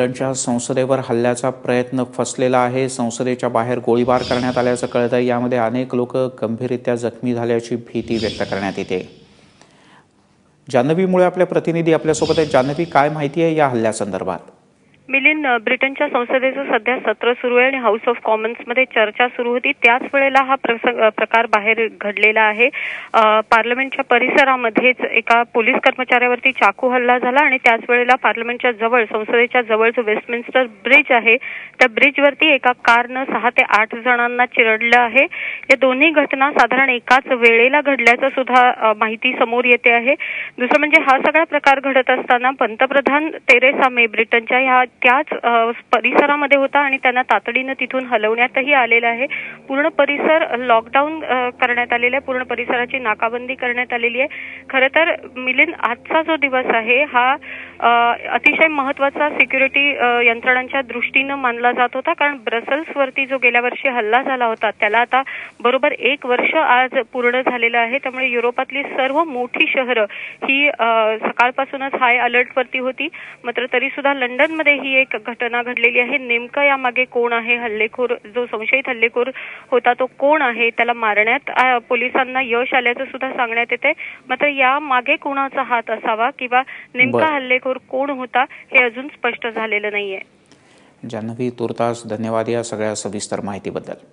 च्या संसदेवर हल्ल्याचा प्रयत्न फसलेला आहे। संसदेच्या बाहेर गोळीबार करण्यात आल्याचं कळतंय। यामध्ये अनेक लोक गंभीररित्या जखमी झाल्याची भीती व्यक्त करण्यात येते। जान्हवी मुळे आपले प्रतिनिधी आपल्यासोबत आहेत। जान्हवी, काय माहिती आहे या हल्ल्यासंदर्भात? मिलिंद, ब्रिटनच्या संसदेचं सध्या सत्र सुरू आहे आणि हाऊस ऑफ कॉमन्स मध्ये चर्चा सुरू होती। त्याच वेळेला हा प्रकार बाहेर घडलेला आहे। पार्लमेंटच्या परिसरामध्येच एका पोलीस कर्मचाऱ्यावरती चाकू हल्ला झाला आणि त्याच वेळेला पार्लमेंटच्या जवळ, संसदेच्या जवळचं वेस्टमिन्स्टर ब्रिज आहे, त्या ब्रिजवरती एका कारनं 6 ते 8 जणांना चिरडलं आहे। या दोन्ही घटना साधारण एकाच वेळेला घडल्याचं सुद्धा माहिती समोर येते आहे। दुसरं म्हणजे हा सगळा प्रकार घडत असताना पंतप्रधान तेरेसा मे ब्रिटनच्या ह्या त्याच परिसरामध्ये होता आणि त्यांना तातडीने तिथून हलवण्यातही आलेलं आहे। पूर्ण परिसर लॉकडाऊन करण्यात आलेला आहे, पूर्ण परिसराची नाकाबंदी करण्यात आलेली आहे। खरं तर मिलिंद, आजचा जो दिवस आहे हा अतिशय महत्त्वाचा सिक्युरिटी यंत्रणांच्या दृष्टीने मानला जात होता, कारण ब्रसेल्सवरती जो गेल्या वर्षी हल्ला झाला होता त्याला आता बरोबर 1 वर्ष आज पूर्ण झालेलं आहे। त्यामुळे युरोपातली सर्व मोठी शहरं ही सकाळपासूनच हाय अलर्टवरती होती। मात्र तरी सुद्धा लंडनमध्ये ही एक घटना घडलेली आहे। नेमकं यामागे कोण आहे, हल्लेखोर जो संशयित हल्लेखोर होता तो कोण आहे, त्याला मारण्यात पोलिसांना यश आल्याचं सुद्धा सांगण्यात येते। मात्र या मागे कोणाचा हात असावा किंवा नेमका हल्लेखोर कोण होता हे अजून स्पष्ट झालेलं नाहीये। जान्हवी, तुर्तास धन्यवाद या सगळ्या सविस्तर माहितीबद्दल।